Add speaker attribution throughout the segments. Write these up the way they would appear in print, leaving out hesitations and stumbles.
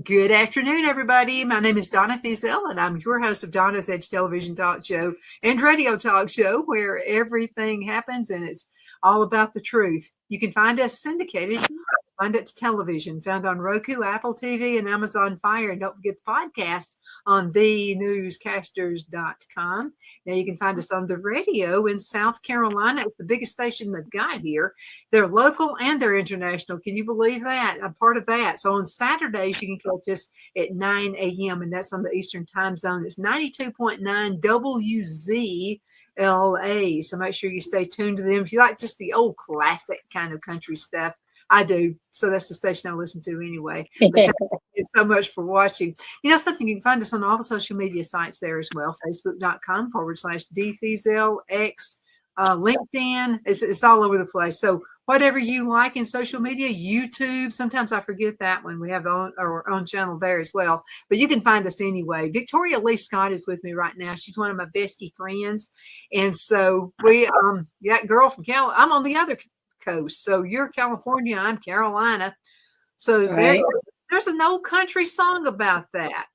Speaker 1: Good afternoon, everybody. My name is Donna Fiesel, and I'm your host of Donna's Edge television talk show and radio talk show, where everything happens and it's all about the truth. You can find us syndicated, find it to television, found on Roku, Apple TV, and Amazon Fire. And don't forget the podcast on Newscasters.com. Now you can find us on the radio in South Carolina. It's the biggest station they've got here. They're local and they're international. Can you believe that? I'm part of that. So on Saturdays, you can catch us at 9 a.m. and that's on the Eastern time zone. It's 92.9 WZLA. So make sure you stay tuned to them. If you like just the old classic kind of country stuff, I do. So that's the station I listen to anyway. Thank you so much for watching. You know something, you can find us on all the social media sites there as well. Facebook.com/DFiesel, X, LinkedIn. It's all over the place. So whatever you like in social media, YouTube, sometimes I forget that one. We have our own channel there as well. But you can find us anyway. Victoria Lee Scott is with me right now. She's one of my bestie friends. And so that girl from I'm on the other coast. So you're California, I'm Carolina. So there's an old country song about that.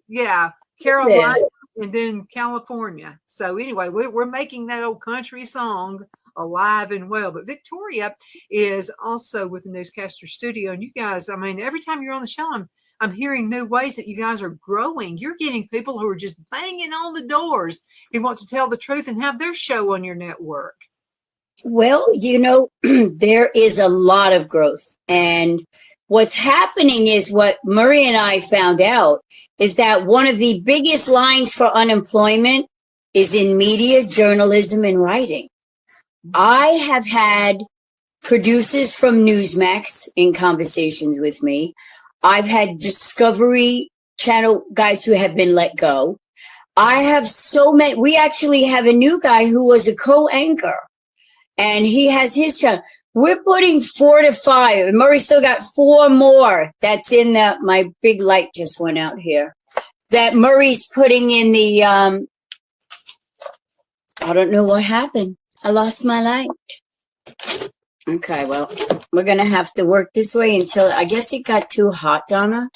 Speaker 1: Yeah, Carolina and then California. So anyway, we're making that old country song alive and well. But Victoria is also with the Newscaster studio. And you guys, I mean, every time you're on the show, I'm hearing new ways that you guys are growing. You're getting people who are just banging on the doors who want to tell the truth and have their show on your network.
Speaker 2: Well, there is a lot of growth. And what's happening is what Murray and I found out is that one of the biggest lines for unemployment is in media, journalism, and writing. I have had producers from Newsmax in conversations with me. I've had Discovery Channel guys who have been let go. I have so many. We actually have a new guy who was a co-anchor. And he has his channel. We're putting 4 to 5. And Murray still got 4 more. That's in my big light just went out here. That Murray's putting in the, I don't know what happened. I lost my light. Okay, well, we're going to have to work this way until, I guess it got too hot, Donna.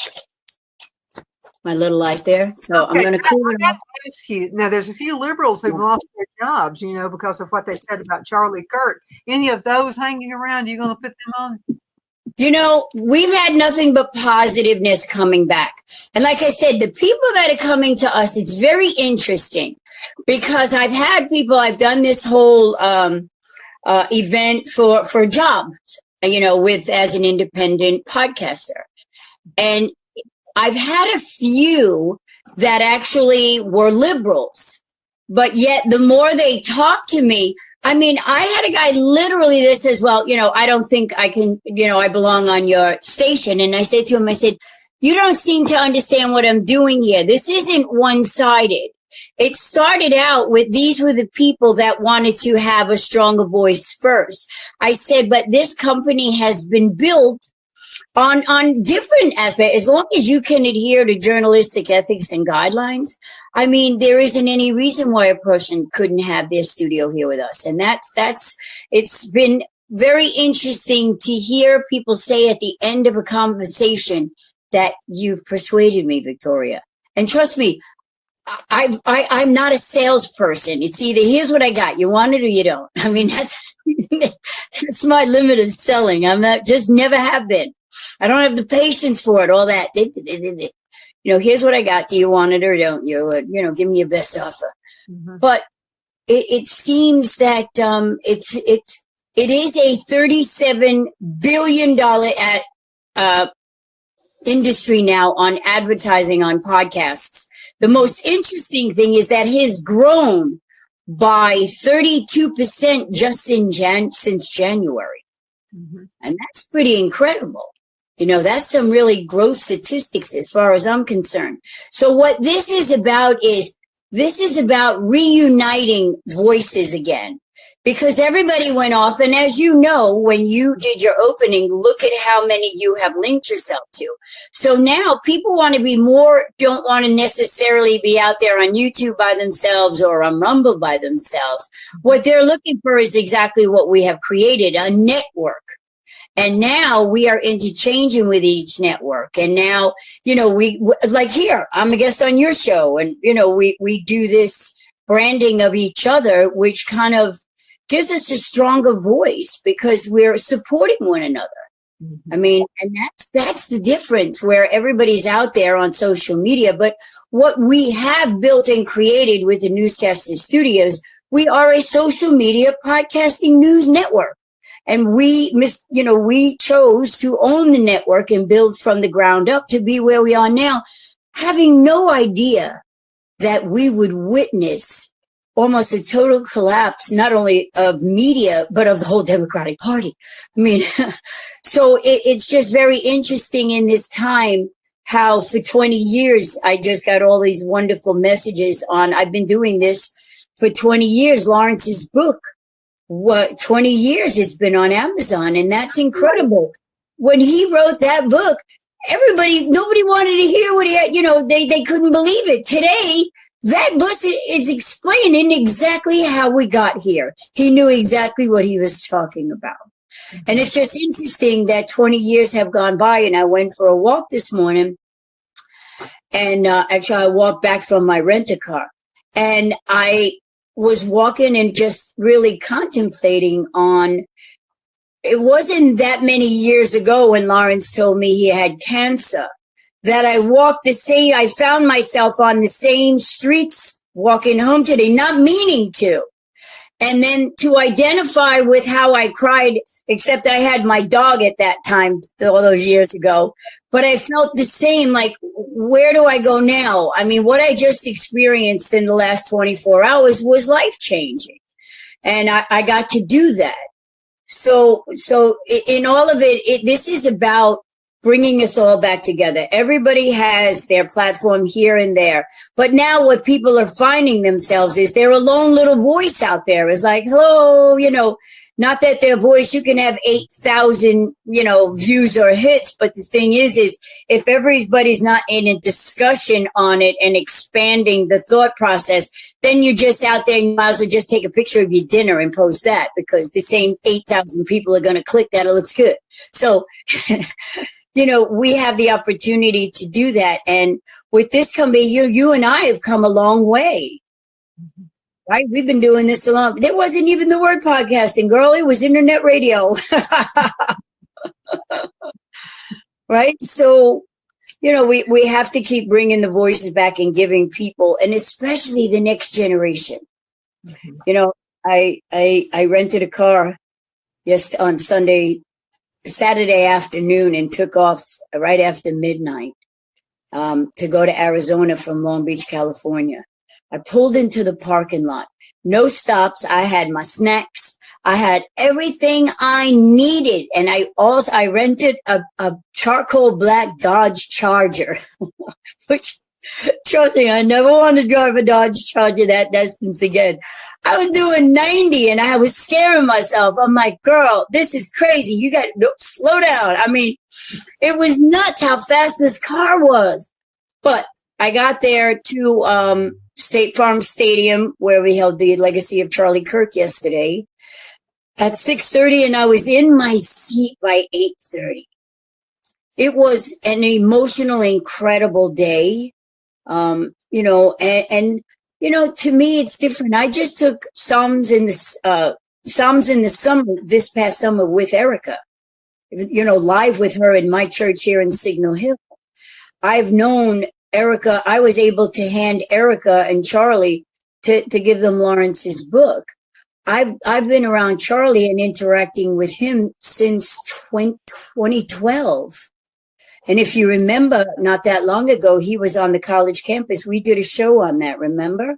Speaker 2: My little light there. So okay. I'm going to cool it off.
Speaker 1: Now, there's a few liberals who've lost their jobs, because of what they said about Charlie Kirk. Any of those hanging around, you going to put them on?
Speaker 2: We've had nothing but positiveness coming back. And like I said, the people that are coming to us, it's very interesting because I've done this whole event for jobs, as an independent podcaster. And I've had a few that actually were liberals, but yet the more they talk to me, I had a guy literally that says, well, I don't think I can, I belong on your station. And I said to him, you don't seem to understand what I'm doing here. This isn't one-sided. It started out with these were the people that wanted to have a stronger voice first. I said, but this company has been built on different aspects, as long as you can adhere to journalistic ethics and guidelines. There isn't any reason why a person couldn't have their studio here with us. And it's been very interesting to hear people say at the end of a conversation that you've persuaded me, Victoria. And trust me, I'm not a salesperson. It's either here's what I got, you want it or you don't. That's my limit of selling. Just never have been. I don't have the patience for it, all that. Here's what I got. Do you want it or don't you? Give me your best offer. Mm-hmm. But it seems that it is a $37 billion industry now on advertising on podcasts. The most interesting thing is that it has grown by 32% just since January. Mm-hmm. And that's pretty incredible. That's some really gross statistics as far as I'm concerned. So what this is about reuniting voices again, because everybody went off. And as you know, when you did your opening, look at how many you have linked yourself to. So now people don't want to necessarily be out there on YouTube by themselves or on Rumble by themselves. What they're looking for is exactly what we have created, a network. And now we are interchanging with each network. And now, we like here, I'm a guest on your show. And, we do this branding of each other, which kind of gives us a stronger voice because we're supporting one another. I mean, and that's the difference where everybody's out there on social media. But what we have built and created with the Newscasters Studios, we are a social media podcasting news network. And we chose to own the network and build from the ground up to be where we are now, having no idea that we would witness almost a total collapse, not only of media, but of the whole Democratic Party. I mean, so it's just very interesting in this time how for 20 years, I just got all these wonderful messages on, I've been doing this for 20 years, Lawrence's book. 20 years it's been on Amazon, and that's incredible. When he wrote that book, nobody wanted to hear what he had, they couldn't believe it. Today, that book is explaining exactly how we got here. He knew exactly what he was talking about. And it's just interesting that 20 years have gone by, and I went for a walk this morning. And actually, I walked back from my rent-a-car. And I was walking and just really contemplating on, it wasn't that many years ago when Lawrence told me he had cancer, that I found myself on the same streets walking home today, not meaning to. And then to identify with how I cried, except I had my dog at that time, all those years ago. But I felt the same, like, where do I go now? I mean, what I just experienced in the last 24 hours was life-changing. And I got to do that. So in all of it, this is about bringing us all back together. Everybody has their platform here and there. But now what people are finding themselves is they're a lone little voice out there. It's like, hello, not that their voice, you can have 8,000, views or hits. But the thing is if everybody's not in a discussion on it and expanding the thought process, then you're just out there. You might as well just take a picture of your dinner and post that, because the same 8,000 people are going to click that. It looks good. So, we have the opportunity to do that. And with this company, you and I have come a long way. Right? We've been doing this a long. There wasn't even the word podcasting, girl. It was internet radio. Right? So, we have to keep bringing the voices back and giving people, and especially the next generation. I rented a car on Saturday afternoon and took off right after midnight to go to Arizona from Long Beach, California. I pulled into the parking lot. No stops. I had my snacks. I had everything I needed. And I rented a charcoal black Dodge Charger, which, trust me, I never want to drive a Dodge Charger that distance again. I was doing 90 and I was scaring myself. I'm like, girl, this is crazy. You got to slow down. I mean, it was nuts how fast this car was. But I got there to State Farm Stadium, where we held the legacy of Charlie Kirk yesterday, at 6:30, and I was in my seat by 8:30. It was an emotional, incredible day. To me, it's different. I just took Psalms in the summer, this past summer with Erica, live with her in my church here in Signal Hill. I've known Erica. I was able to hand Erica and Charlie to give them Lawrence's book. I've been around Charlie and interacting with him since 2012. And if you remember, not that long ago, he was on the college campus. We did a show on that, remember?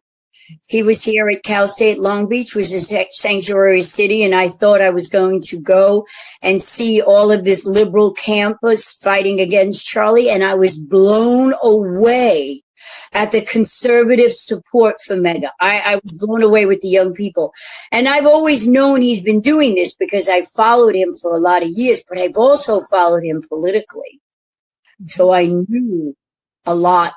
Speaker 2: He was here at Cal State Long Beach, which is a sanctuary city, and I thought I was going to go and see all of this liberal campus fighting against Charlie, and I was blown away at the conservative support for Mega. I was blown away with the young people. And I've always known he's been doing this because I followed him for a lot of years, but I've also followed him politically. So I knew a lot.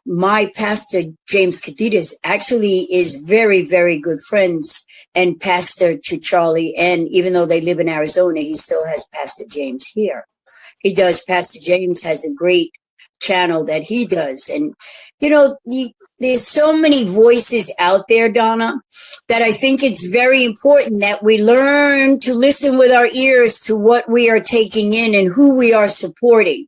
Speaker 2: My pastor, James Caditas, actually is very, very good friends and pastor to Charlie. And even though they live in Arizona, he still has Pastor James here. Pastor James has a great channel that he does. And, there's so many voices out there, Donna, that I think it's very important that we learn to listen with our ears to what we are taking in and who we are supporting.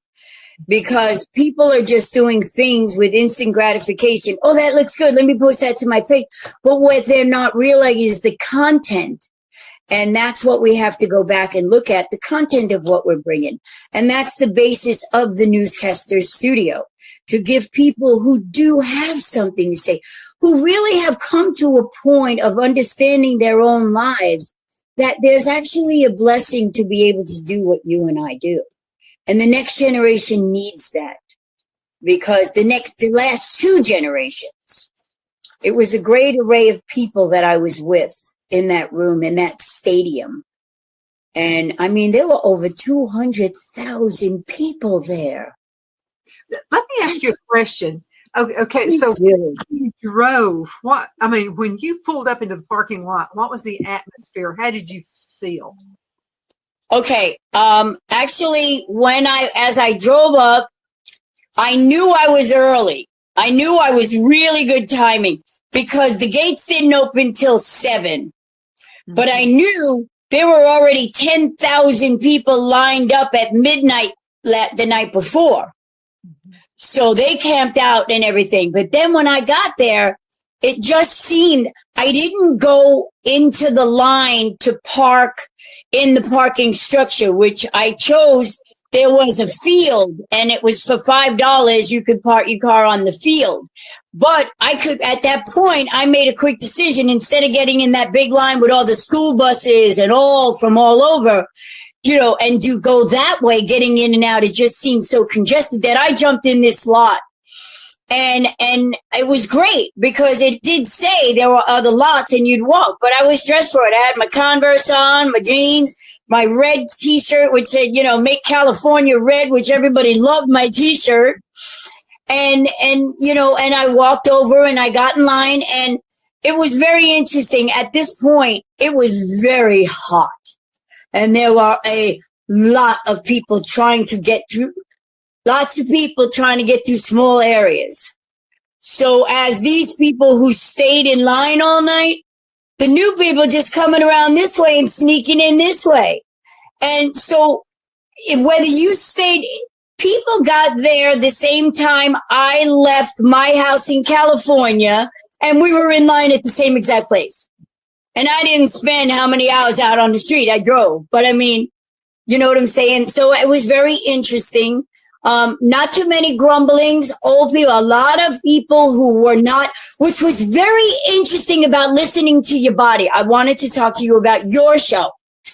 Speaker 2: Because people are just doing things with instant gratification. Oh, that looks good. Let me post that to my page. But what they're not realizing is the content. And that's what we have to go back and look at, the content of what we're bringing. And that's the basis of the Newscasters studio, to give people who do have something to say, who really have come to a point of understanding their own lives, that there's actually a blessing to be able to do what you and I do. And the next generation needs that, because the last two generations, it was a great array of people that I was with in that room, in that stadium. And I mean, there were over 200,000 people there.
Speaker 1: Let me ask you a question. Okay, so
Speaker 2: really,
Speaker 1: you drove, when you pulled up into the parking lot, what was the atmosphere? How did you feel?
Speaker 2: okay. Actually, as I drove up, I knew I was early. I knew I was really good timing, because the gates didn't open till 7. But I knew there were already 10,000 people lined up at midnight the night before. So they camped out and everything. But then when I got there, it just seemed I didn't go into the line to park in the parking structure, which I chose. There was a field, and it was for $5. You could park your car on the field. But at that point, I made a quick decision. Instead of getting in that big line with all the school buses and all from all over, and to go that way, getting in and out, it just seemed so congested that I jumped in this lot. And it was great, because it did say there were other lots and you'd walk, but I was dressed for it. I had my Converse on, my jeans, my red t-shirt, which said, make California red, which everybody loved my t-shirt. And I walked over and I got in line, and it was very interesting. At this point, it was very hot, and there were a lot of people trying to get through, small areas. So as these people who stayed in line all night, the new people just coming around this way and sneaking in this way. And so whether you stayed, people got there the same time I left my house in California, and we were in line at the same exact place. And I didn't spend how many hours out on the street. I drove. But I mean, you know what I'm saying? So it was very interesting. Not too many grumblings, old people, a lot of people who were not, which was very interesting about listening to your body. I wanted to talk to you about your show.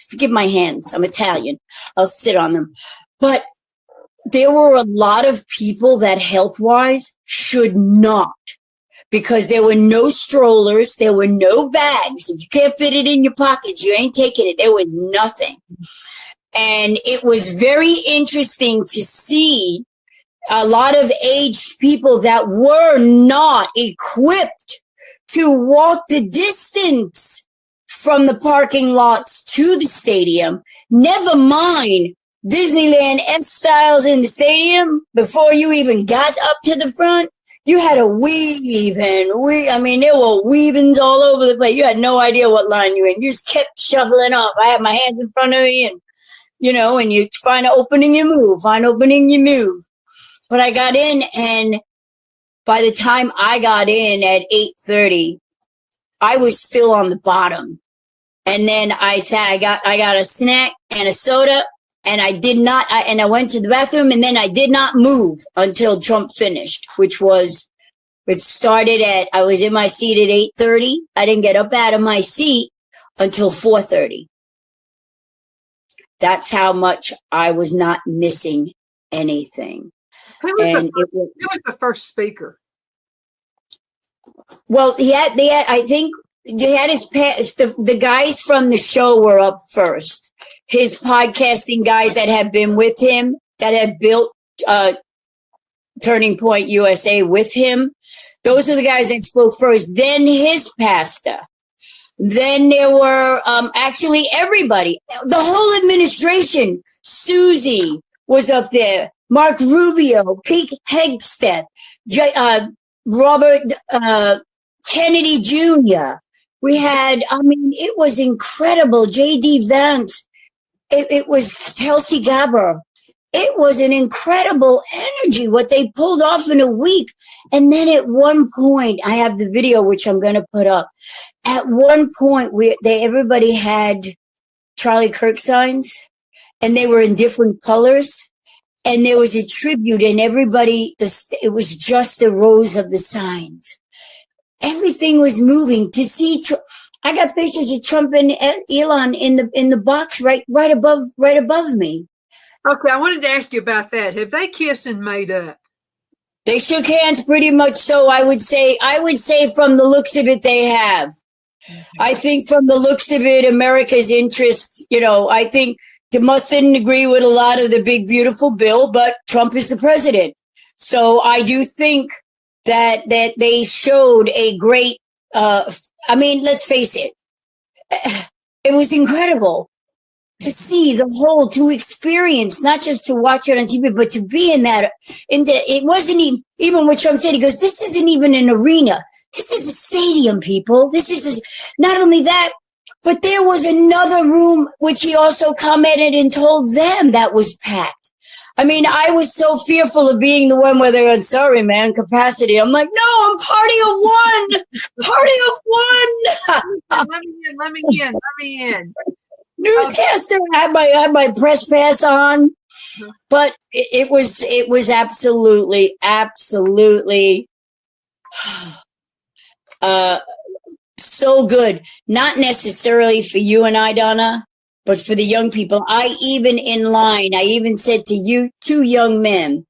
Speaker 2: Forgive my hands. I'm Italian. I'll sit on them. But there were a lot of people that health-wise should not, because there were no strollers. There were no bags. If you can't fit it in your pockets, you ain't taking it. There was nothing. And it was very interesting to see a lot of aged people that were not equipped to walk the distance from the parking lots to the stadium. Never mind Disneyland F-Styles in the stadium. Before you even got up to the front, you had to weave and weave. I mean, there were weavings all over the place. You had no idea what line you were in. You just kept shoveling up. I had my hands in front of me, and and you find an opening, you move, But I got in, and by the time I got in at 8:30, I was still on the bottom. And then I said, I got a snack and a soda, and I went to the bathroom, and then I did not move until Trump finished, I was in my seat at 8:30. I didn't get up out of my seat until 4:30. That's how much I was not missing anything.
Speaker 1: Who was the first speaker?
Speaker 2: Well, I think he had the guys from the show were up first. His podcasting guys that had been with him, that had built Turning Point USA with him. Those are the guys that spoke first. Then his pastor. Then there were actually everybody. The whole administration. Susie was up there. Mark Rubio, Pete Hegseth, Robert Kennedy Jr. We had, it was incredible. J.D. Vance. It was Kelsey Gabber. It was an incredible energy, what they pulled off in a week. And then at one point, I have the video, which I'm going to put up. At one point, everybody had Charlie Kirk signs, and they were in different colors. And there was a tribute, and it was just the rows of the signs. Everything was moving. To see, I got pictures of Trump and Elon in the box right above me.
Speaker 1: Okay, I wanted to ask you about that. Have they kissed and made up?
Speaker 2: They shook hands pretty much. So I would say from the looks of it, they have. I think from the looks of it, America's interest. I think. They didn't agree with a lot of the big, beautiful bill, but Trump is the president. So I do think that they showed a great, let's face it. It was incredible to see to experience, not just to watch it on TV, but to be it wasn't even what Trump said. He goes, this isn't even an arena. This is a stadium, people. Not only that, but there was another room, which he also commented and told them that was packed. I was so fearful of being the one where they went, sorry, man, capacity. I'm like, no, I'm party of one. Party of one.
Speaker 1: Let me in.
Speaker 2: Newscaster had my press pass on. But it was absolutely so good. Not necessarily for you and I, Donna, but for the young people. I even said to you, two young men,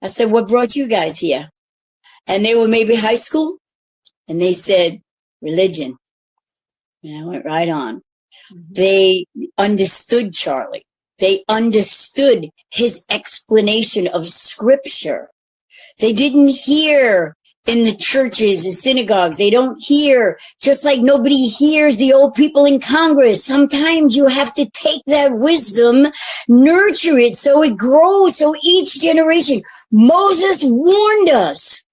Speaker 2: I said, what brought you guys here? And they were maybe high school. And they said, religion. And I went right on. Mm-hmm. They understood Charlie. They understood his explanation of scripture. They didn't hear in the churches and synagogues. They don't hear, just like nobody hears the old people in Congress. Sometimes you have to take that wisdom, nurture it so it grows. So each generation, Moses warned us,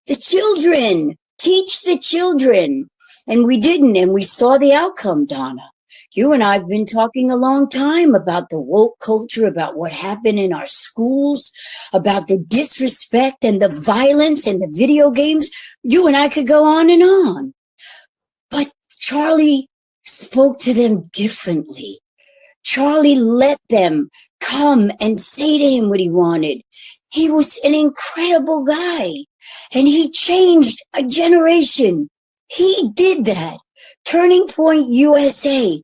Speaker 2: the children, teach the children. And we didn't. And we saw the outcome, Donna. You and I have been talking a long time about the woke culture, about what happened in our schools, about the disrespect and the violence and the video games. You and I could go on and on. But Charlie spoke to them differently. Charlie let them come and say to him what he wanted. He was an incredible guy, and he changed a generation. He did that. Turning Point USA.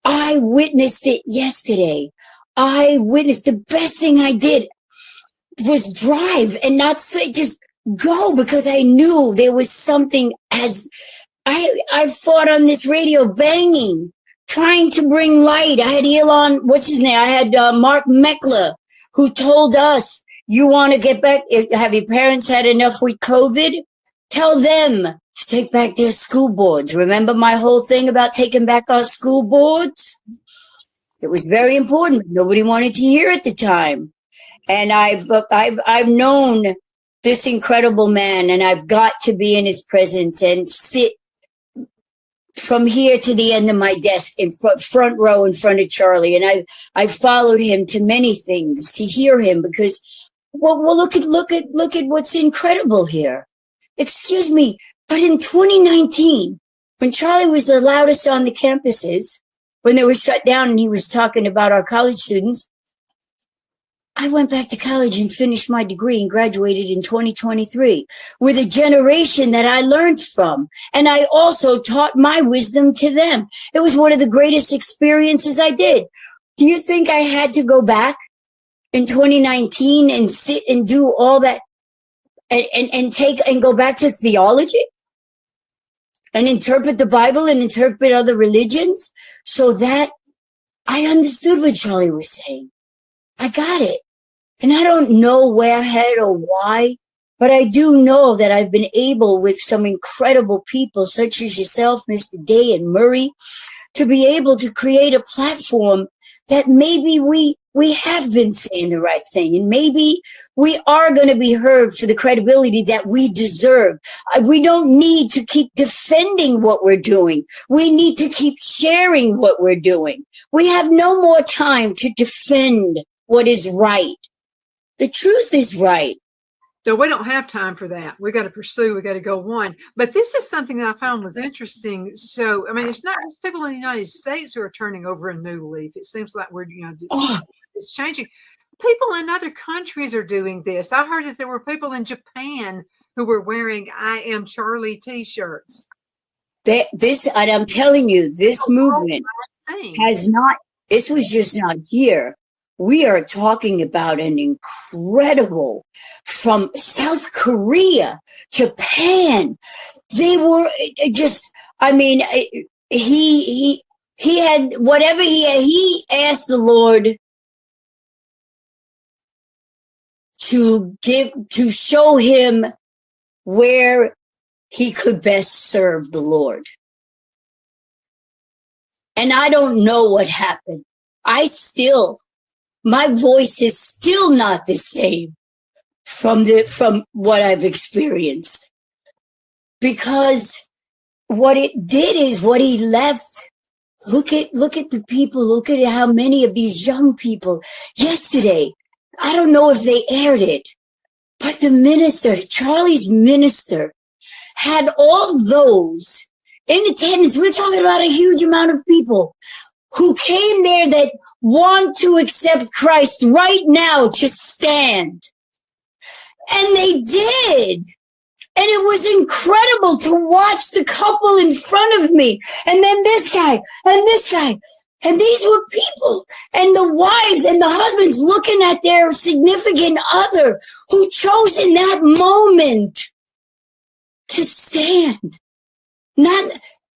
Speaker 2: I witnessed it yesterday. I witnessed the best thing I did was drive and not say, just go, because I knew there was something. As I fought on this radio banging, trying to bring light. I had Elon, what's his name? I had Mark Meckler, who told us, you want to get back, have your parents had enough with COVID? Tell them to take back their school boards. Remember my whole thing about taking back our school boards? It was very important. Nobody wanted to hear at the time. And I've known this incredible man, and I've got to be in his presence and sit from here to the end of my desk in front row in front of Charlie. And I followed him to many things to hear him, because well look at what's incredible here. Excuse me, but in 2019, when Charlie was the loudest on the campuses, when they were shut down and he was talking about our college students, I went back to college and finished my degree and graduated in 2023 with a generation that I learned from. And I also taught my wisdom to them. It was one of the greatest experiences I did. Do you think I had to go back in 2019 and sit and do all that and go back to theology and interpret the Bible and interpret other religions so that I understood what Charlie was saying? I got it. And I don't know where ahead or why, but I do know that I've been able, with some incredible people such as yourself, Mr. Day and Murray, to be able to create a platform that maybe we have been saying the right thing, and maybe we are going to be heard for the credibility that we deserve. We don't need to keep defending what we're doing. We need to keep sharing what we're doing. We have no more time to defend what is right. The truth is right.
Speaker 1: So we don't have time for that. We got to pursue, we got to go on. But this is something that I found was interesting. So, I mean, it's not just people in the United States who are turning over a new leaf. It seems like we're, it's changing. People in other countries are doing this. I heard that there were people in Japan who were wearing "I Am Charlie" t-shirts.
Speaker 2: And I'm telling you, this movement has not, this was just not here. We are talking about an incredible, from South Korea, Japan. They were just, I mean, he had whatever he asked the Lord to show him where he could best serve the Lord. And I don't know what happened. My voice is still not the same from what I've experienced, because what it did is what he left. Look at the people. Look at how many of these young people yesterday. I don't know if they aired it, but the minister, Charlie's minister, had all those in attendance. We're talking about a huge amount of people who came there that want to accept Christ right now to stand. And they did. And it was incredible to watch the couple in front of me. And then this guy and this guy. And these were people, and the wives and the husbands looking at their significant other who chose in that moment to stand.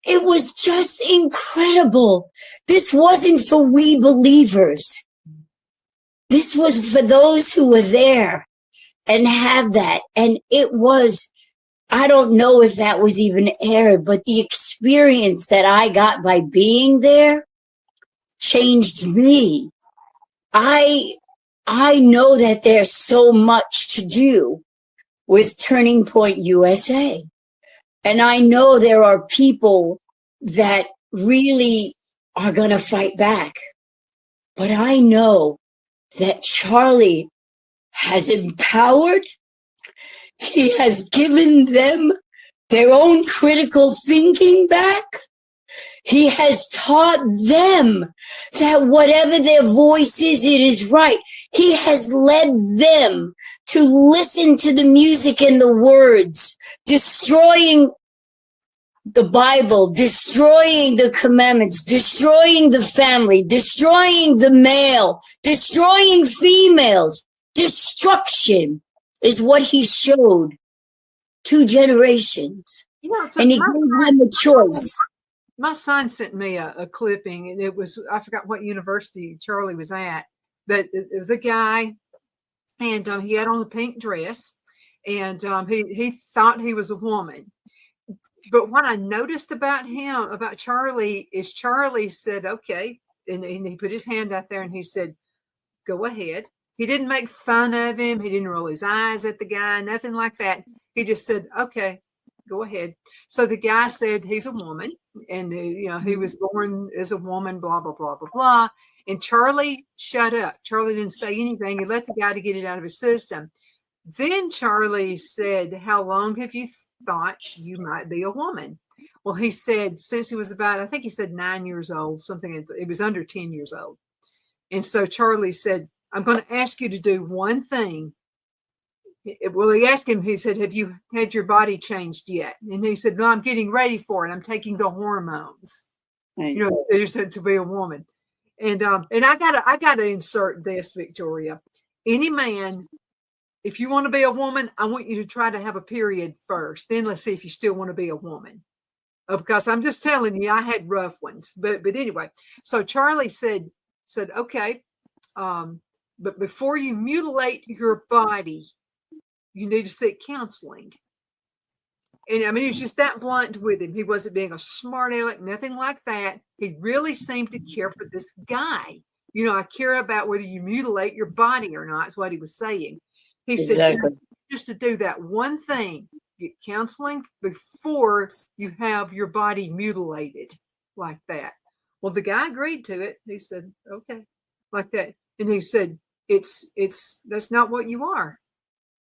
Speaker 2: It was just incredible. This wasn't for we believers. This was for those who were there and have that. And it was, I don't know if that was even aired, but the experience that I got by being there changed me. I know that there's so much to do with Turning Point USA. And I know there are people that really are going to fight back. But I know that Charlie has empowered, he has given them their own critical thinking back. He has taught them that whatever their voice is, it is right. He has led them to listen to the music and the words, destroying the Bible, destroying the commandments, destroying the family, destroying the male, destroying females. Destruction is what he showed 2 generations. And he gave them a choice.
Speaker 1: My son sent me a clipping, and it was, I forgot what university Charlie was at, but it was a guy, and he had on a pink dress, and he thought he was a woman. But what I noticed about him, about Charlie, is Charlie said, okay, and he put his hand out there and he said, go ahead. He didn't make fun of him. He didn't roll his eyes at the guy, nothing like that. He just said, okay, go ahead. So the guy said he's a woman, and he was born as a woman, blah, blah, blah, blah, blah. And Charlie shut up. Charlie didn't say anything. He let the guy to get it out of his system. Then Charlie said, how long have you thought you might be a woman? Well, he said since he was about, I think he said 9 years old, something, it was under 10 years old. And so Charlie said, I'm going to ask you to do one thing. Well, he asked him, he said, have you had your body changed yet? And he said, no, I'm getting ready for it. I'm taking the hormones. Right. They said to be a woman. And I gotta insert this, Victoria. Any man, if you want to be a woman, I want you to try to have a period first. Then let's see if you still want to be a woman. Because I'm just telling you, I had rough ones. But anyway, so Charlie said, okay, but before you mutilate your body, you need to seek counseling. And I mean, he was just that blunt with him. He wasn't being a smart aleck, nothing like that. He really seemed to care for this guy. You know, I care about whether you mutilate your body or not, is what he was saying. He said, just to do that one thing, get counseling before you have your body mutilated like that. Well, the guy agreed to it. He said, okay, like that. And he said, that's not what you are.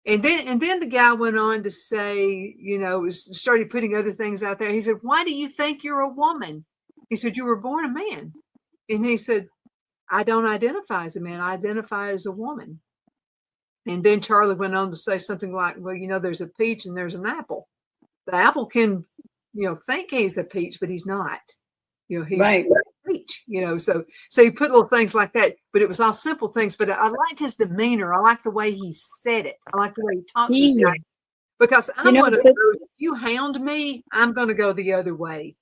Speaker 1: And then the guy went on to say, you know, started putting other things out there. He said, why do you think you're a woman? He said, you were born a man. And he said, I don't identify as a man. I identify as a woman. And then Charlie went on to say something like, well, you know, there's a peach and there's an apple. The apple can, you know, think he's a peach, but he's not. You know, he's a peach, you know. So he put little things like that, but it was all simple things. But I liked his demeanor. I liked the way he said it. I liked the way he talked to this guy. Because I'm one of those, if you hound me, I'm going to go the other way.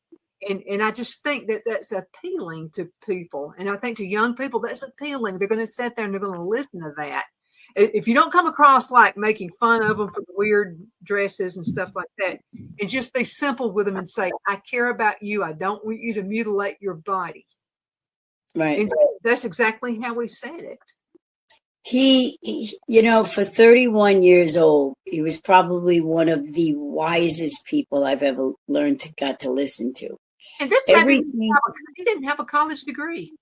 Speaker 1: And I just think that that's appealing to people. And I think to young people, that's appealing. They're going to sit there and they're going to listen to that. If you don't come across like making fun of them for the weird dresses and stuff like that, and just be simple with them and say, I care about you. I don't want you to mutilate your body.
Speaker 2: Right.
Speaker 1: And that's exactly how we said it.
Speaker 2: He, you know, for 31 years old, he was probably one of the wisest people I've ever got to listen to.
Speaker 1: And this guy he didn't have a college degree.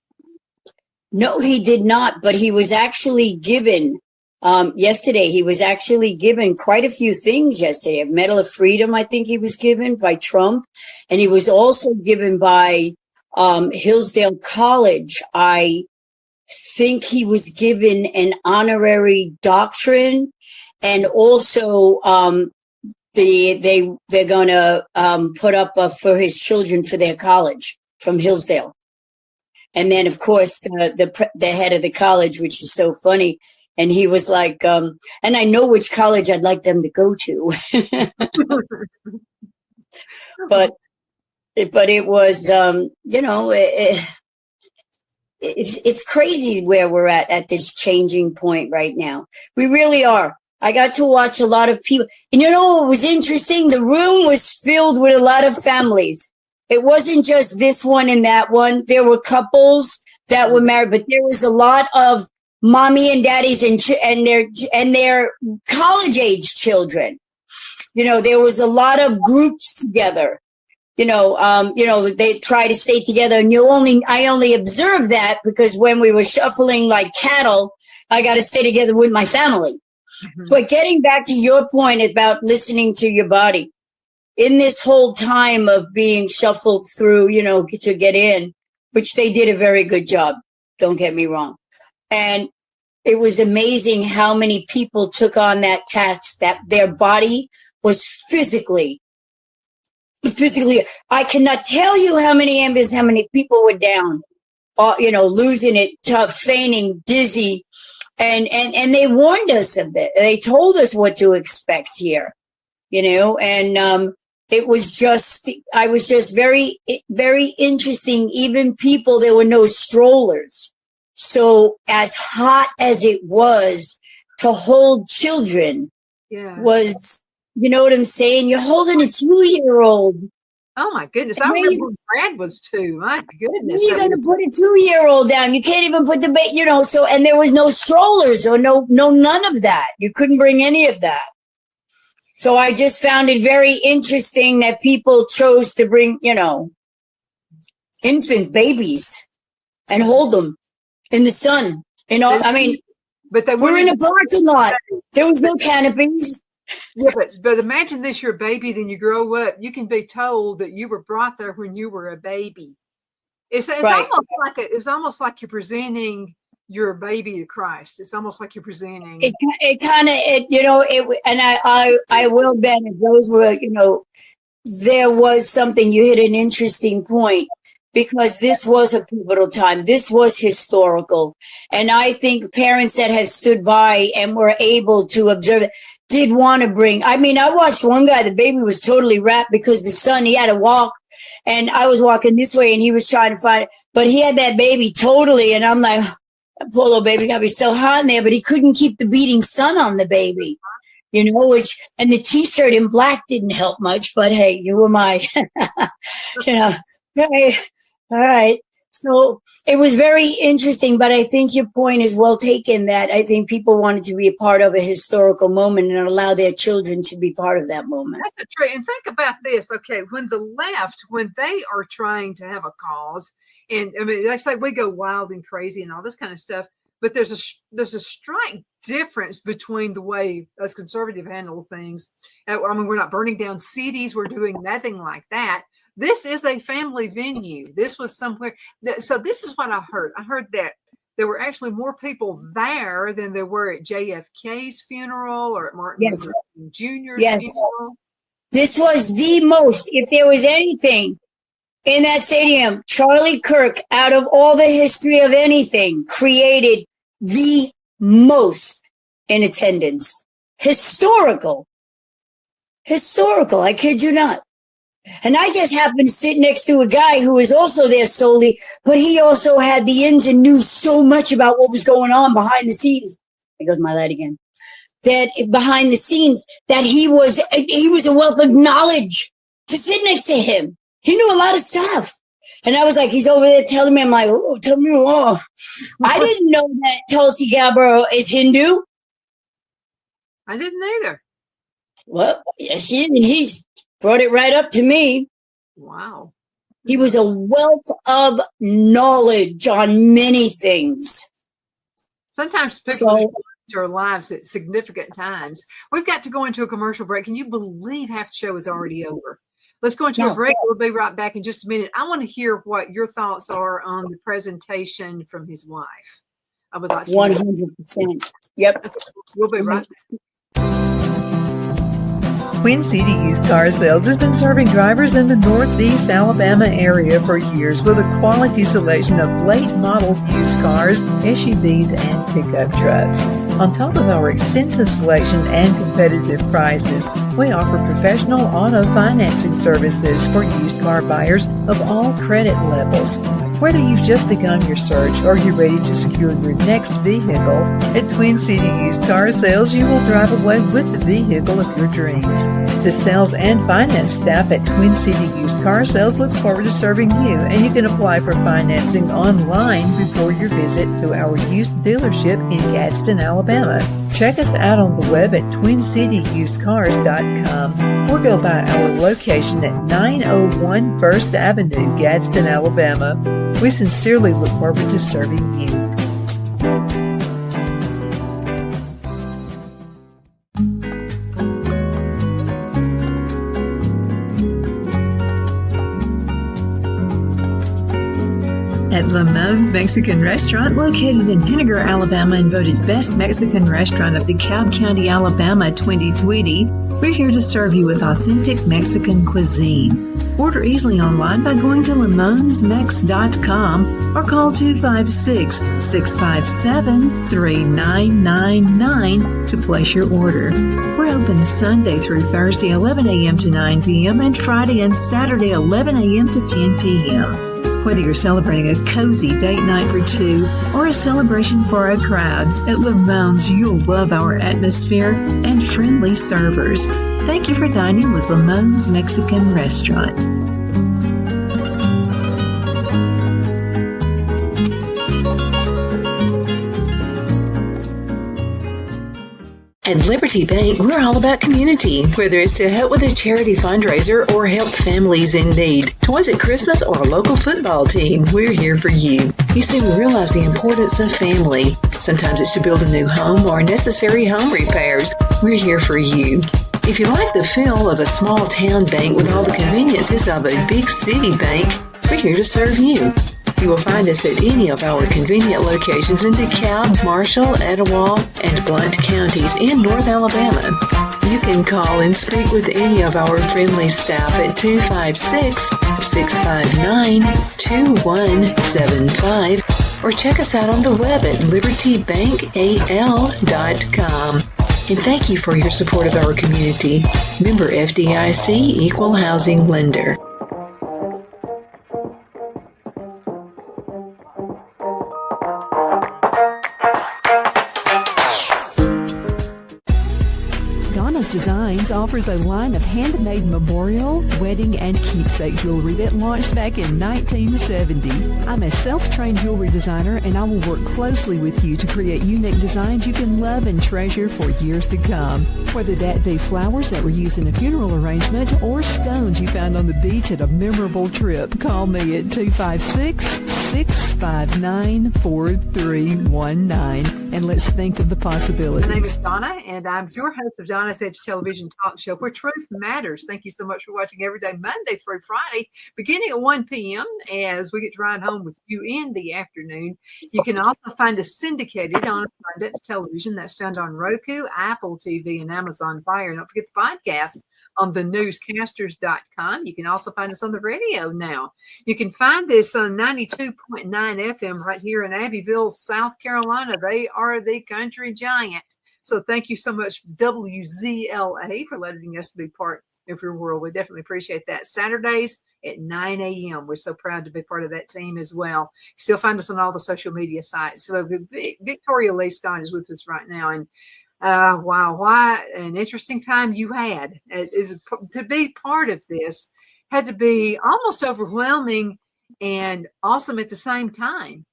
Speaker 2: No, he did not. But he was actually given, yesterday, he was actually given quite a few things yesterday. A Medal of Freedom, I think he was given by Trump. And he was also given by Hillsdale College. I think he was given an honorary doctorate, and also they're going to put up for his children for their college from Hillsdale. And then, of course, the head of the college, which is so funny, and he was like, and I know which college I'd like them to go to. but it was, you know, it's crazy where we're at this changing point right now. We really are. I got to watch a lot of people. And you know what was interesting? The room was filled with a lot of families. It wasn't just this one and that one. There were couples that were married, but there was a lot of mommy and daddies and their college age children. You know, there was a lot of groups together. You know, they try to stay together, and I only observed that because when we were shuffling like cattle, I got to stay together with my family. Mm-hmm. But getting back to your point about listening to your body, in this whole time of being shuffled through, you know, to get in, which they did a very good job, don't get me wrong. And it was amazing how many people took on that task, that their body was physically, I cannot tell you how many people were down, you know, losing it, tough, fainting, dizzy. And they warned us of it. They told us what to expect here, you know, and it was just, I was just very, very interesting. Even people, there were no strollers. So as hot as it was to hold children was, you know what I'm saying? You're holding a 2-year-old.
Speaker 1: Oh my goodness. I remember when Brad was 2. My goodness.
Speaker 2: You're going to put a 2-year-old down. You can't even put the baby, you know, so, and there was no strollers or none of that. You couldn't bring any of that. So I just found it very interesting that people chose to bring, you know, infant babies and hold them in the sun. You know, I mean, but we're in a parking lot. There was no canopies.
Speaker 1: Yeah, but imagine this, you're a baby, then you grow up. You can be told that you were brought there when you were a baby. It's right. almost like you're presenting your baby to Christ. It's almost like you're presenting.
Speaker 2: It kind of, you know, and I will bet if those were, you know, there was something, you hit an interesting point, because this was a pivotal time. This was historical. And I think parents that have stood by and were able to observe it did want to bring. I mean, I watched one guy, the baby was totally wrapped because the son, he had to walk, and I was walking this way and he was trying to find it, but he had that baby totally. And I'm like, Poor little baby got to be so hot in there, but he couldn't keep the beating sun on the baby, and the t-shirt in black didn't help much, but hey, you were my, hey, all right. So it was very interesting, but I think your point is well taken, that I think people wanted to be a part of a historical moment and allow their children to be part of that moment.
Speaker 1: That's a true. And think about this. Okay, when the left, when they are trying to have a cause, and I mean, they say we go wild and crazy and all this kind of stuff, but there's a strike difference between the way us conservative handle things. I mean, we're not burning down cities. We're doing nothing like that. This is a family venue. This was somewhere. So this is what I heard. I heard that there were actually more people there than there were at JFK's funeral or at Martin Luther King Jr.'s funeral.
Speaker 2: This was the most, if there was anything in that stadium, Charlie Kirk, out of all the history of anything, created the most in attendance. Historical. I kid you not. And I just happened to sit next to a guy who was also there solely, but he also had the ins and knew so much about what was going on behind the scenes. There goes my light again. That behind the scenes, that he was a wealth of knowledge to sit next to him. He knew a lot of stuff. And I was like, he's over there telling me, I'm like, oh, tell me more. I didn't know that Tulsi Gabbard is Hindu.
Speaker 1: I didn't either.
Speaker 2: Well, yes, he is, and he's brought it right up to me.
Speaker 1: Wow.
Speaker 2: He was a wealth of knowledge on many things.
Speaker 1: Sometimes people our lives at significant times. We've got to go into a commercial break. Can you believe half the show is already over? Let's go into a break. We'll be right back in just a minute. I want to hear what your thoughts are on the presentation from his wife. I would like to
Speaker 2: 100%. Yep.
Speaker 1: Okay, we'll be right back.
Speaker 3: Twin City Used Car Sales has been serving drivers in the Northeast Alabama area for years with a quality selection of late model used cars, SUVs, and pickup trucks. On top of our extensive selection and competitive prices, we offer professional auto financing services for used car buyers of all credit levels. Whether you've just begun your search or you're ready to secure your next vehicle, at Twin City Used Car Sales, you will drive away with the vehicle of your dreams. The sales and finance staff at Twin City Used Car Sales looks forward to serving you, and you can apply for financing online before your visit to our used dealership in Gadsden, Alabama. Check us out on the web at twincityusedcars.com or go by our location at 901 First Avenue, Gadsden, Alabama. We sincerely look forward to serving you. At Lamone's Mexican Restaurant, located in Henniger, Alabama, and voted Best Mexican Restaurant of the Cobb County, Alabama 2020, we're here to serve you with authentic Mexican cuisine. Order easily online by going to lamonsmex.com or call 256-657-3999 to place your order. We're open Sunday through Thursday, 11 a.m. to 9 p.m. and Friday and Saturday, 11 a.m. to 10 p.m. Whether you're celebrating a cozy date night for two or a celebration for a crowd, at Lamone's you'll love our atmosphere and friendly servers. Thank you for dining with Lamone's Mexican Restaurant. At Liberty Bank, we're all about community, whether it's to help with a charity fundraiser or help families in need. Toys at Christmas or a local football team, we're here for you. You see, we realize the importance of family. Sometimes it's to build a new home or necessary home repairs. We're here for you. If you like the feel of a small town bank with all the conveniences of a big city bank, we're here to serve you. You will find us at any of our convenient locations in DeKalb, Marshall, Etowah, and Blount counties in North Alabama. You can call and speak with any of our friendly staff at 256-659-2175 or check us out on the web at libertybankal.com. And thank you for your support of our community. Member FDIC Equal Housing Lender.
Speaker 4: Donna's Designs offers a line of handmade memorial, wedding, and keepsake jewelry that launched back in 1970. I'm a self-trained jewelry designer, and I will work closely with you to create unique designs you can love and treasure for years to come. Whether that be flowers that were used in a funeral arrangement or stones you found on the beach at a memorable trip, call me at 256-659-4319, and let's think of the possibilities.
Speaker 1: My name is Donna, and I'm your host of Donna's Edge Television Talk Show, where truth matters. Thank you so much for watching every day, Monday through Friday, beginning at 1 p.m. as we get to ride home with you in the afternoon. You can also find us syndicated on Abundance Television. That's found on Roku, Apple TV, and Amazon Fire. And don't forget the podcast on the newscasters.com. You can also find us on the radio now. You can find this on 92.9 FM right here in Abbeville, South Carolina. They are the country giant. So thank you so much, WZLA, for letting us be part of your world. We definitely appreciate that. Saturdays at 9 a.m. We're so proud to be part of that team as well. You still find us on all the social media sites. So Victoria Lee Scott is with us right now. And wow, what an interesting time you had. To be part of this had to be almost overwhelming and awesome at the same time.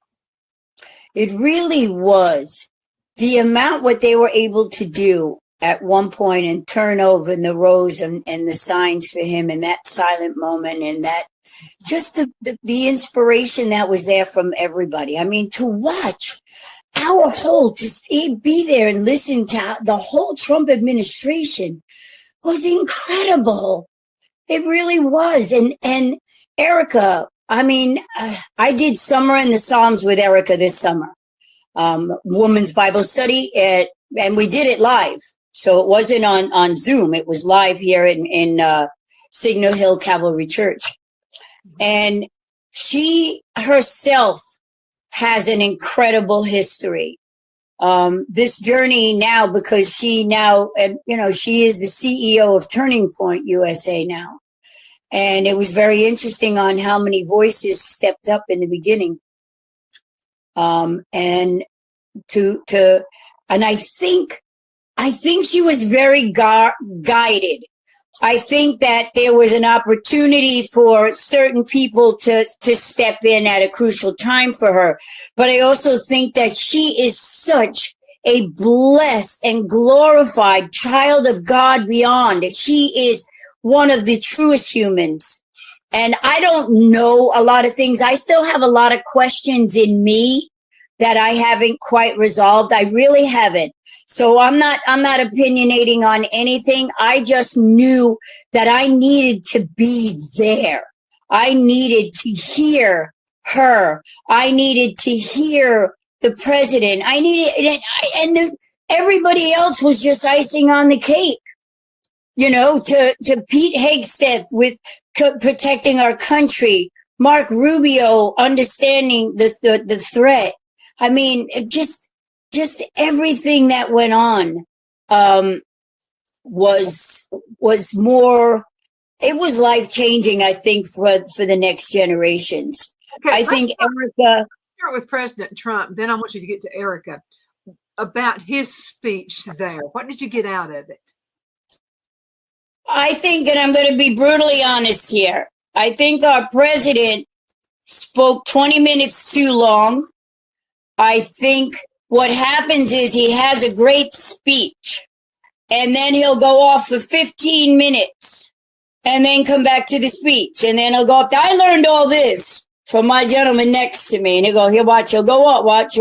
Speaker 2: It really was. The amount what they were able to do at one point and turn over in the rows and the signs for him in that silent moment, and that just the inspiration that was there from everybody. I mean, to watch our whole, to be there and listen to the whole Trump administration was incredible. It really was. And Erica, I mean, I did Summer in the Psalms with Erica this summer. Women's Bible study, and we did it live. So it wasn't on Zoom. It was live here in Signal Hill Cavalry Church. And she herself has an incredible history. This journey now, because she is the CEO of Turning Point USA now. And it was very interesting on how many voices stepped up in the beginning. And I think she was very guided. I think that there was an opportunity for certain people to step in at a crucial time for her. But I also think that she is such a blessed and glorified child of God beyond. She is one of the truest humans. And I don't know a lot of things. I still have a lot of questions in me that I haven't quite resolved. I really haven't. So I'm not opinionating on anything. I just knew that I needed to be there. I needed to hear her. I needed to hear the president. Everybody else was just icing on the cake. You know, to Pete Hegseth with protecting our country, Mark Rubio understanding the threat. I mean, just everything that went on was more. It was life changing, I think, for the next generations.
Speaker 1: Okay,
Speaker 2: I think Erica.
Speaker 1: Start with President Trump, then I want you to get to Erica about his speech there. What did you get out of it?
Speaker 2: I think, and I'm going to be brutally honest here, I think our president spoke 20 minutes too long. I think what happens is he has a great speech, and then he'll go off for 15 minutes and then come back to the speech. And then he'll go up, I learned all this from my gentleman next to me. And he'll go, here, watch, he'll go up, watch.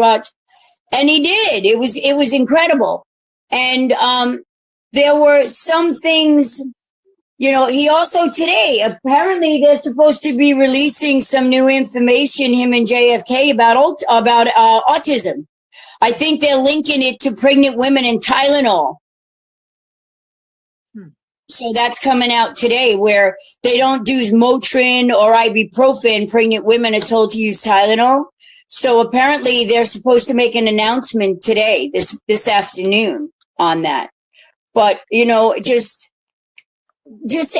Speaker 2: And he did. It was incredible. And there were some things, you know, he also today, apparently they're supposed to be releasing some new information, him and JFK, about autism. I think they're linking it to pregnant women and Tylenol. So that's coming out today, where they don't do Motrin or ibuprofen. Pregnant women are told to use Tylenol. So apparently they're supposed to make an announcement today, this afternoon, on that. But, you know, just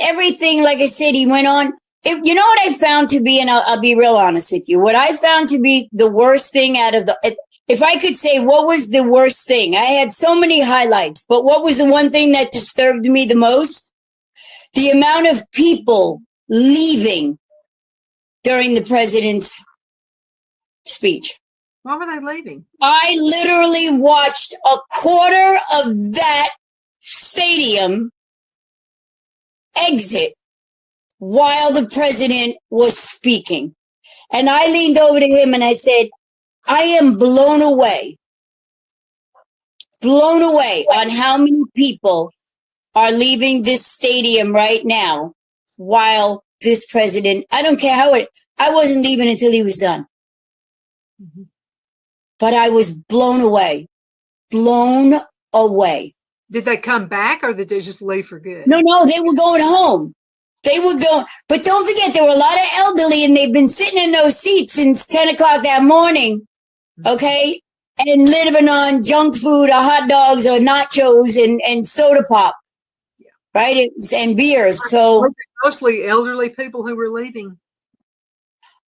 Speaker 2: everything, like I said, he went on. You know what I found to be, and I'll be real honest with you, what I found to be the worst thing out of if I could say what was the worst thing, I had so many highlights, but what was the one thing that disturbed me the most? The amount of people leaving during the president's speech.
Speaker 1: Why were they leaving?
Speaker 2: I literally watched a quarter of that stadium exit while the president was speaking. And I leaned over to him and I said, I am blown away on how many people are leaving this stadium right now while this president, I don't care I wasn't leaving until he was done.
Speaker 1: Mm-hmm.
Speaker 2: But I was blown away. Blown away.
Speaker 1: Did they come back or did they just leave for good?
Speaker 2: No, they were going home. They were going, but don't forget, there were a lot of elderly and they've been sitting in those seats since 10 o'clock that morning, okay? And living on junk food or hot dogs or nachos and soda pop, right? And beers. So
Speaker 1: mostly elderly people who were leaving.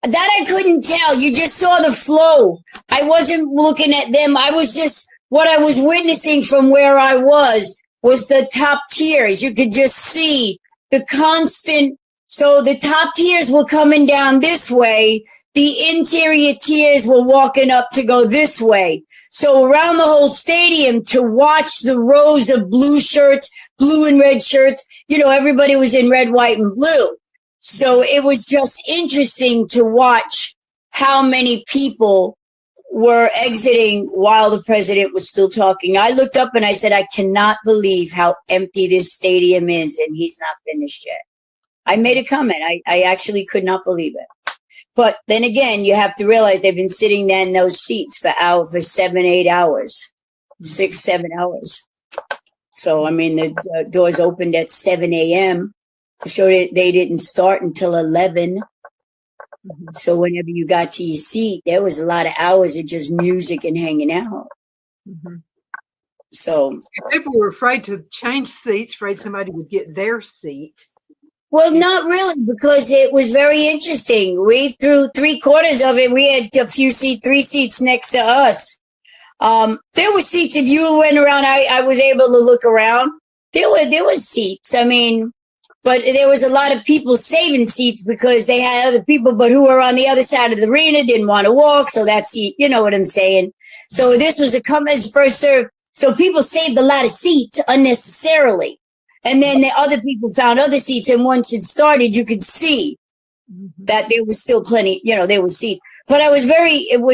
Speaker 2: that I couldn't tell. You just saw the flow. I wasn't looking at them. I was just, what I was witnessing from where I was the top tiers. You could just see the constant. So the top tiers were coming down this way. The interior tiers were walking up to go this way. So around the whole stadium to watch the rows of blue shirts, blue and red shirts, everybody was in red, white, and blue. So it was just interesting to watch how many people were exiting while the president was still talking. I looked up and I said, I cannot believe how empty this stadium is, and he's not finished yet. I made a comment. I actually could not believe it. But then again, you have to realize they've been sitting there in those seats for 7, 8 hours, 6, 7 hours. So, I mean, the doors opened at 7 a.m. So they didn't start until 11. So whenever you got to your seat, there was a lot of hours of just music and hanging out.
Speaker 1: Mm-hmm.
Speaker 2: So
Speaker 1: people were afraid to change seats, afraid somebody would get their seat.
Speaker 2: Well, not really, because it was very interesting. We threw 3/4 of it. We had a few seats, 3 seats next to us. There were seats. If you went around, I was able to look around. There were seats. I mean, but there was a lot of people saving seats because they had other people, but who were on the other side of the arena didn't want to walk. So that seat, you know what I'm saying? So this was a come as first serve. So people saved a lot of seats unnecessarily. And then the other people found other seats. And once it started, you could see that there was still plenty, there was seats. But it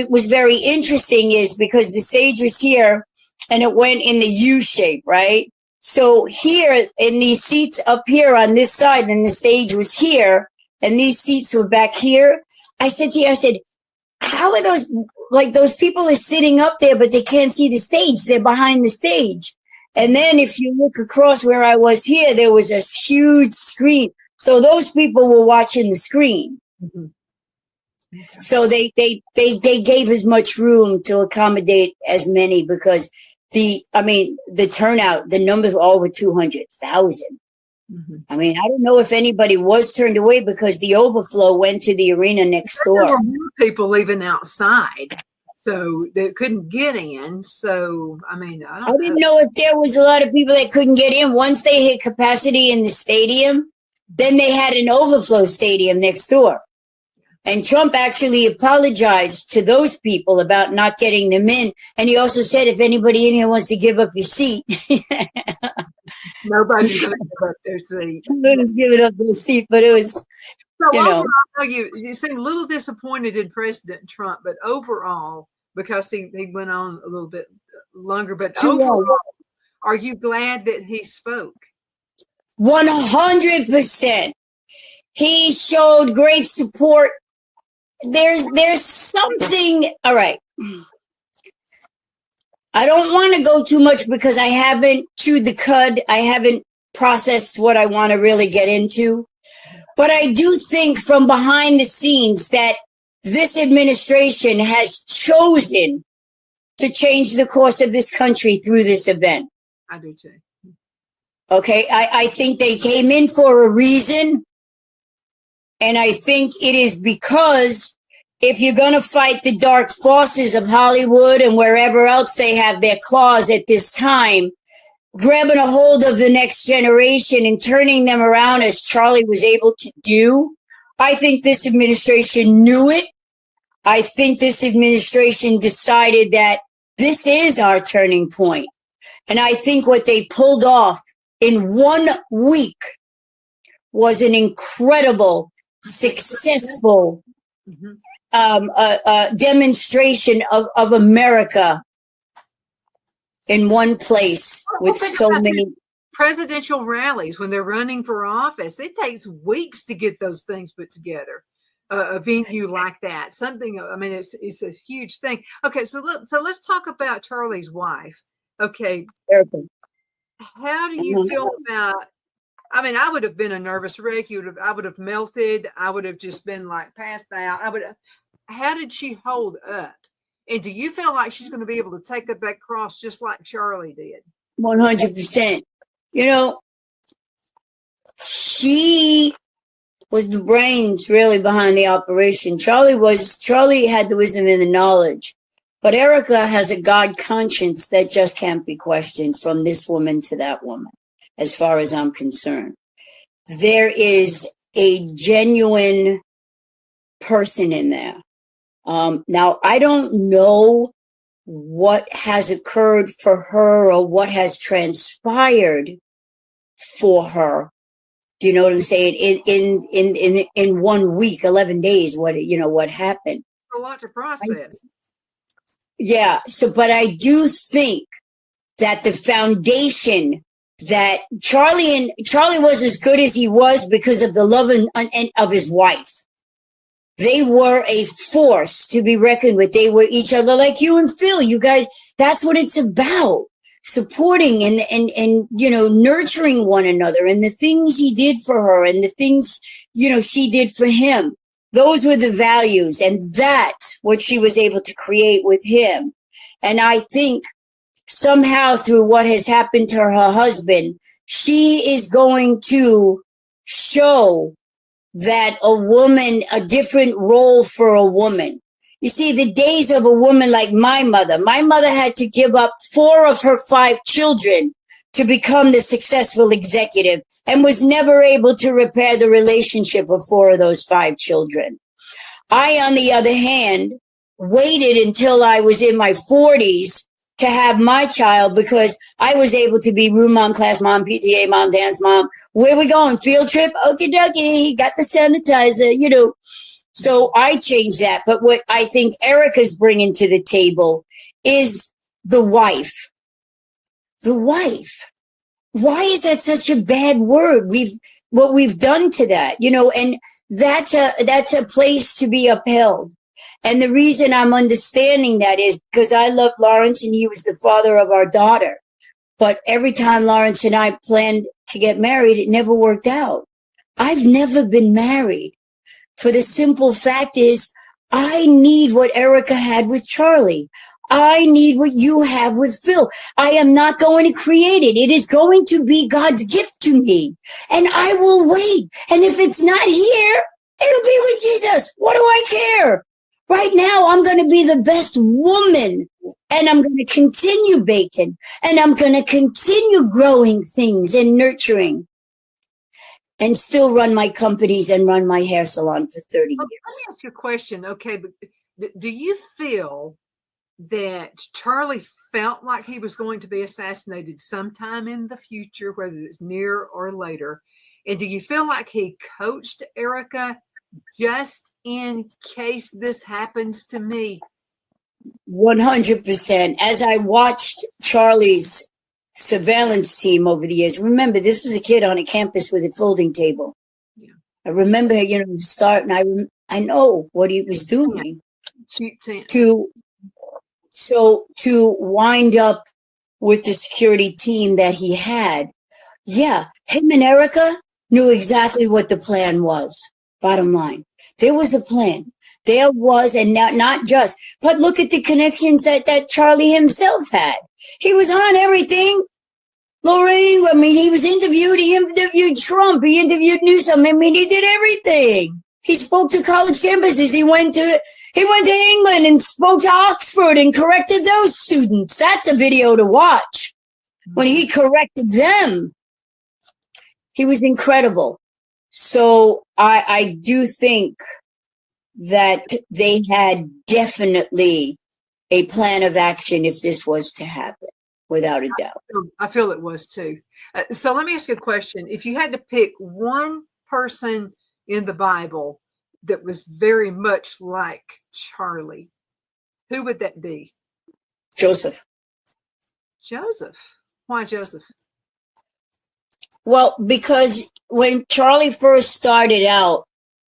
Speaker 2: was very interesting is because the stage was here and it went in the U shape, right? So here in these seats up here on this side, and the stage was here, and these seats were back here. I said, how are those people are sitting up there, but they can't see the stage. They're behind the stage. And then if you look across where I was here, there was a huge screen. So those people were watching the screen. Mm-hmm. Okay. So they gave as much room to accommodate as many because the turnout, the numbers were over 200,000. Mm-hmm. I mean, I don't know if anybody was turned away because the overflow went to the arena next door.
Speaker 1: There were more people leaving outside, so they couldn't get in. So, I mean, I
Speaker 2: didn't know if there was a lot of people that couldn't get in. Once they hit capacity in the stadium, then they had an overflow stadium next door. And Trump actually apologized to those people about not getting them in. And he also said, if anybody in here wants to give up your seat.
Speaker 1: Nobody's going to give up their seat.
Speaker 2: Nobody's giving up their seat, but it was,
Speaker 1: overall, you seem a little disappointed in President Trump, but overall, because he went on a little bit longer, but overall, are you glad that he spoke?
Speaker 2: 100%. He showed great support. There's something, all right. I don't want to go too much because I haven't chewed the cud. I haven't processed what I want to really get into. But I do think from behind the scenes that this administration has chosen to change the course of this country through this event.
Speaker 1: I do too.
Speaker 2: Okay, I think they came in for a reason. And I think it is because if you're going to fight the dark forces of Hollywood and wherever else they have their claws at this time, grabbing a hold of the next generation and turning them around as Charlie was able to do, I think this administration knew it. I think this administration decided that this is our turning point. And I think what they pulled off in 1 week was an incredible, successful demonstration of America in one place with so many
Speaker 1: presidential rallies when they're running for office. It takes weeks to get those things put together. A venue like that, something. I mean, it's a huge thing. Okay, so let's talk about Charlie's wife. Okay,
Speaker 2: Erica.
Speaker 1: How do you feel about? I mean, I would have been a nervous wreck. I would have melted. I would have just been like passed out. How did she hold up? And do you feel like she's going to be able to take up that cross just like Charlie did?
Speaker 2: 100%. You know, she was the brains really behind the operation. Charlie had the wisdom and the knowledge, but Erica has a God conscience that just can't be questioned from this woman to that woman, as far as I'm concerned. There is a genuine person in there. Now, I don't know what has occurred for her or what has transpired for her. Do you know what I'm saying? In 1 week, 11 days, what happened?
Speaker 1: A lot to process.
Speaker 2: Yeah. So, but I do think that the foundation that Charlie was as good as he was because of the love and of his wife. They were a force to be reckoned with. They were each other, like you and Phil. You guys, that's what it's about. Supporting and nurturing one another, and the things he did for her and the things, she did for him. Those were the values, and that's what she was able to create with him. And I think somehow through what has happened to her husband, she is going to show that a different role for a woman. You see, the days of a woman like my mother had to give up 4 of her 5 children to become the successful executive and was never able to repair the relationship of 4 of those 5 children. I, on the other hand, waited until I was in my 40s to have my child because I was able to be room mom, class mom, PTA mom, dance mom. Where we going? Field trip? Okie dokie. Got the sanitizer, So I changed that. But what I think Erica's bringing to the table is the wife. The wife. Why is that such a bad word? What we've done to that, and that's a place to be upheld. And the reason I'm understanding that is because I love Lawrence and he was the father of our daughter. But every time Lawrence and I planned to get married, it never worked out. I've never been married. For the simple fact is, I need what Erica had with Charlie. I need what you have with Phil. I am not going to create it. It is going to be God's gift to me. And I will wait. And if it's not here, it'll be with Jesus. What do I care? Right now, I'm going to be the best woman. And I'm going to continue baking. And I'm going to continue growing things and nurturing. And still run my companies and run my hair salon for 30 years.
Speaker 1: Let me ask you a question. Okay, but do you feel that Charlie felt like he was going to be assassinated sometime in the future, whether it's near or later? And do you feel like he coached Erica just in case this happens to me?
Speaker 2: 100%. As I watched Charlie's surveillance team over the years. Remember, this was a kid on a campus with a folding table. Yeah. I remember, the start, and I know what he was doing to wind up with the security team that he had. Yeah, him and Erica knew exactly what the plan was. Bottom line, there was a plan. There was, and not just, but look at the connections that Charlie himself had. He was on everything. Lorraine, he was interviewed. He interviewed Trump. He interviewed Newsom. He did everything. He spoke to college campuses. He went to England and spoke to Oxford and corrected those students. That's a video to watch. When he corrected them, he was incredible. So I do think that they had definitely a plan of action if this was to happen, without a doubt.
Speaker 1: I feel it was too. So let me ask you a question. If you had to pick one person in the Bible that was very much like Charlie, who would that be?
Speaker 2: Joseph.
Speaker 1: Joseph. Why Joseph?
Speaker 2: Well, because when Charlie first started out,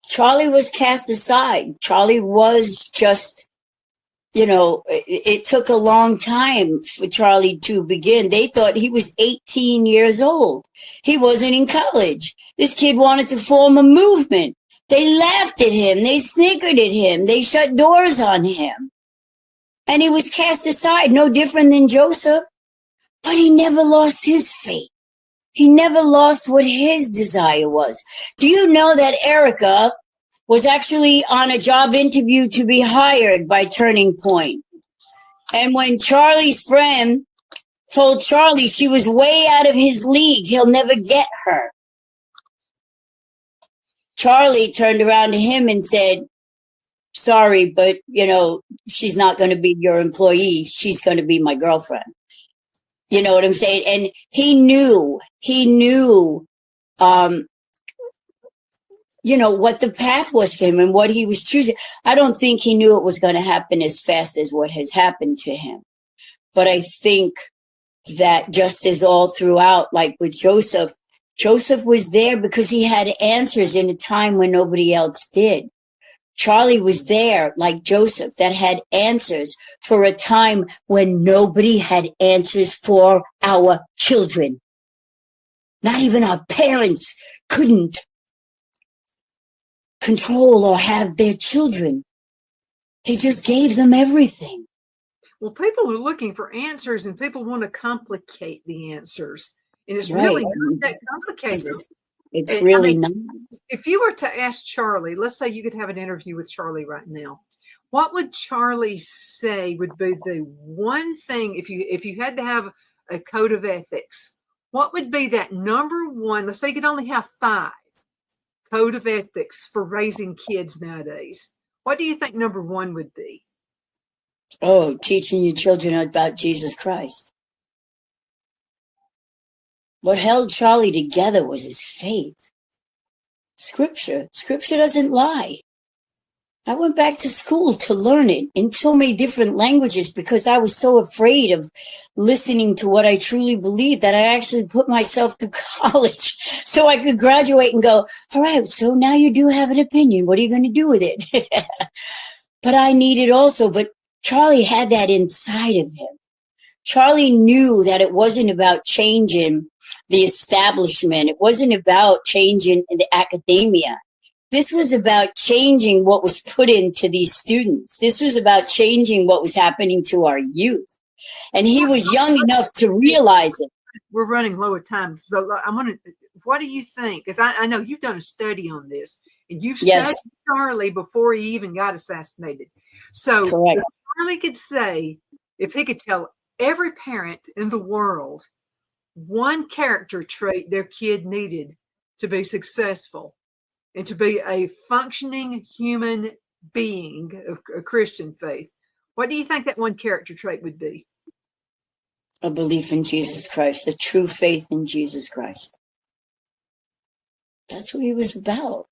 Speaker 2: Charlie was cast aside. Charlie was just, it took a long time for Charlie to begin. They thought he was 18 years old. He wasn't in college. This kid wanted to form a movement. They laughed at him. They snickered at him. They shut doors on him. And he was cast aside, no different than Joseph. But he never lost his faith. He never lost what his desire was. Do you know that Erica was actually on a job interview to be hired by Turning Point? And when Charlie's friend told Charlie she was way out of his league, he'll never get her, Charlie turned around to him and said, sorry, but, she's not going to be your employee. She's going to be my girlfriend. You know what I'm saying? And he knew, what the path was for him and what he was choosing. I don't think he knew it was going to happen as fast as what has happened to him. But I think that just as all throughout, like with Joseph was there because he had answers in a time when nobody else did. Charlie was there, like Joseph, that had answers for a time when nobody had answers for our children. Not even our parents couldn't control or have their children. They just gave them everything.
Speaker 1: Well, people are looking for answers and people want to complicate the answers. And it's
Speaker 2: Right.
Speaker 1: really not that complicated.
Speaker 2: It's really not.
Speaker 1: If you were to ask Charlie, let's say you could have an interview with Charlie right now, what would Charlie say would be the one thing, if you had to have a code of ethics, what would be that number one? Let's say you could only have 5 code of ethics for raising kids nowadays. What do you think number 1 would be?
Speaker 2: Oh, teaching your children about Jesus Christ. What held Charlie together was his faith. Scripture doesn't lie. I went back to school to learn it in so many different languages because I was so afraid of listening to what I truly believed that I actually put myself through college so I could graduate and go, all right, so now you do have an opinion. What are you going to do with it? But I needed also, but Charlie had that inside of him. Charlie knew that it wasn't about changing the establishment. It wasn't about changing the academia. This was about changing what was put into these students. This was about changing what was happening to our youth. And he was young enough to realize it.
Speaker 1: We're running low of time. So what do you think? Because I know you've done a study on this and you've studied Charlie before he even got assassinated. So
Speaker 2: Correct.
Speaker 1: Charlie could say, if he could tell every parent in the world one character trait their kid needed to be successful and to be a functioning human being of a Christian faith, what do you think that one character trait would be?
Speaker 2: A belief in Jesus Christ, a true faith in Jesus Christ. That's what he was about.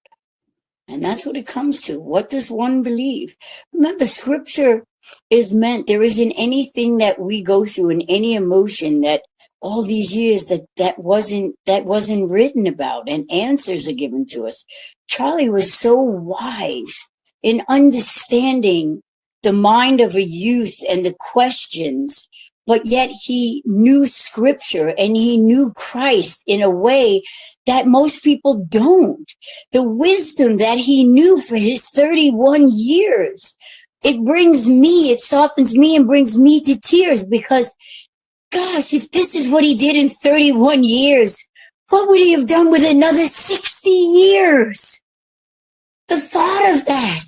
Speaker 2: And that's what it comes to. What does one believe? Remember, scripture is meant, there isn't anything that we go through in any emotion that all these years that wasn't written about and answers are given to us. Charlie was so wise in understanding the mind of a youth and the questions, but yet he knew scripture and he knew Christ in a way that most people don't. The wisdom that he knew for his 31 years, it softens me and brings me to tears because, gosh, if this is what he did in 31 years, what would he have done with another 60 years? the thought of that.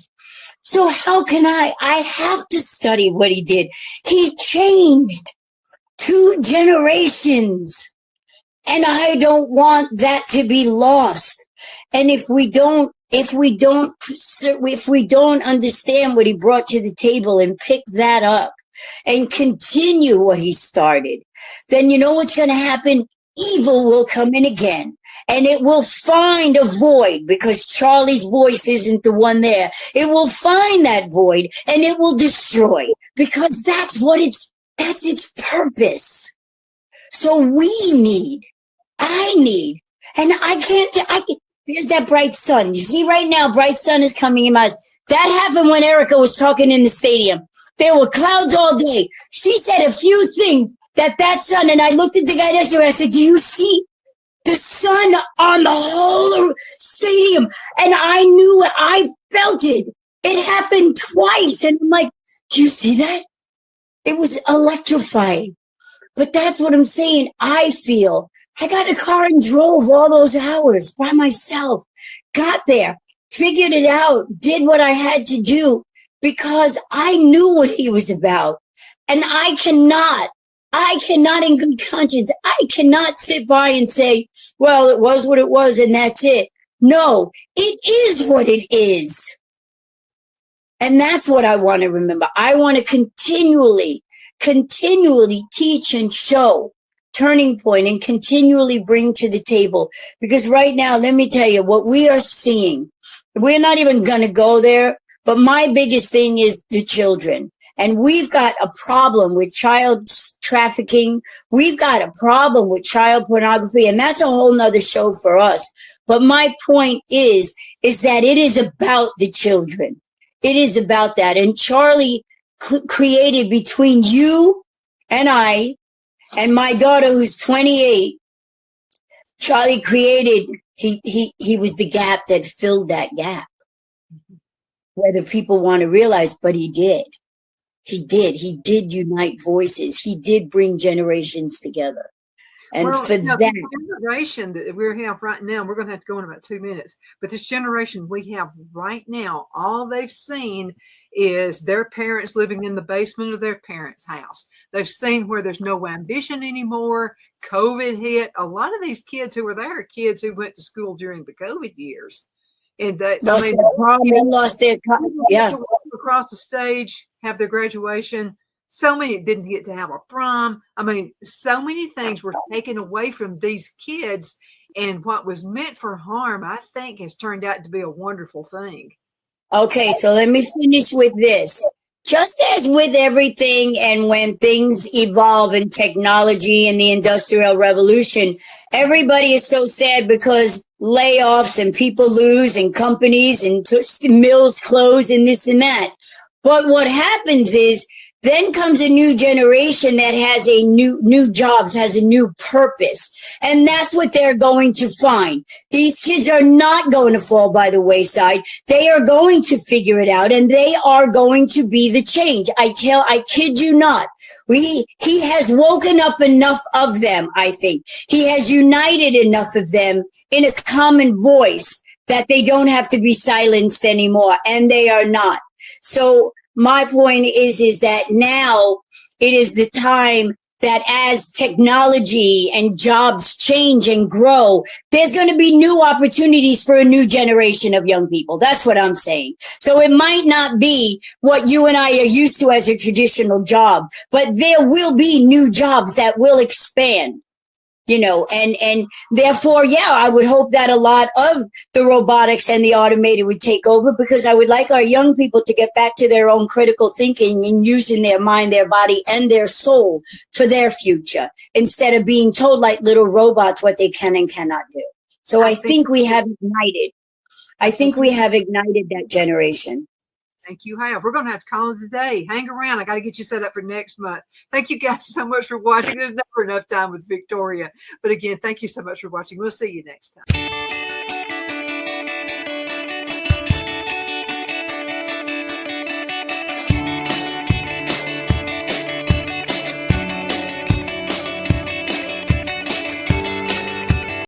Speaker 2: So how can I have to study what he did. He changed 2 generations. And I don't want that to be lost. And if we don't understand what he brought to the table and pick that up and continue what he started, then you know what's going to happen? Evil will come in again. And it will find a void, because Charlie's voice isn't the one there. It will find that void and it will destroy, because that's its purpose. So I need, and there's that bright sun. You see right now, bright sun is coming in my eyes. That happened when Erica was talking in the stadium. There were clouds all day. She said a few things that sun, and I looked at the guy next to her. I said, do you see the sun on the whole stadium? And I knew it. I felt it. It happened twice. And I'm like, do you see that? It was electrifying. But that's what I'm saying. I feel I got in a car and drove all those hours by myself, got there, figured it out, did what I had to do, because I knew what he was about. And I cannot in good conscience, I cannot sit by and say, well, it was what it was and that's it. No, it is what it is. And that's what I want to remember. I want to continually teach and show Turning Point and continually bring to the table. Because right now, let me tell you what we are seeing. We're not even going to go there, but my biggest thing is the children. And we've got a problem with child trafficking. We've got a problem with child pornography, and that's a whole nother show for us. But my point is that it is about the children. It is about that. And Charlie created between you and I and my daughter, who's 28, Charlie created, he was the gap that filled that gap. Whether people want to realize, but he did. He did unite voices. He did bring generations together. And for that,
Speaker 1: the generation that we have right now, we're going to have to go in about 2 minutes, but this generation we have right now, all they've seen is their parents living in the basement of their parents' house. They've seen where there's no ambition anymore. COVID hit. A lot of these kids who were there are kids who went to school during the COVID years. And they
Speaker 2: lost their
Speaker 1: across the stage, have their graduation. So many didn't get to have a prom. I mean, so many things were taken away from these kids, and what was meant for harm, I think, has turned out to be a wonderful thing.
Speaker 2: Okay, so let me finish with this. Just as with everything, and when things evolve in technology and the Industrial Revolution, everybody is so sad because layoffs and people lose and companies and mills close and this and that. But what happens is then comes a new generation that has a new jobs, has a new purpose. And that's what they're going to find. These kids are not going to fall by the wayside. They are going to figure it out, and they are going to be the change. I kid you not. He has woken up enough of them, I think. He has united enough of them in a common voice that they don't have to be silenced anymore, and they are not. So my point is that now it is the time that as technology and jobs change and grow, there's going to be new opportunities for a new generation of young people. That's what I'm saying. So it might not be what you and I are used to as a traditional job, but there will be new jobs that will expand. And therefore, I would hope that a lot of the robotics and the automated would take over, because I would like our young people to get back to their own critical thinking and using their mind, their body, and their soul for their future, instead of being told like little robots what they can and cannot do. So I think we have ignited. I think we have ignited that generation.
Speaker 1: Thank you, have. We're going to have to call it a day. Hang around. I got to get you set up for next month. Thank you guys so much for watching. There's never enough time with Victoria. But again, thank you so much for watching. We'll see you next time.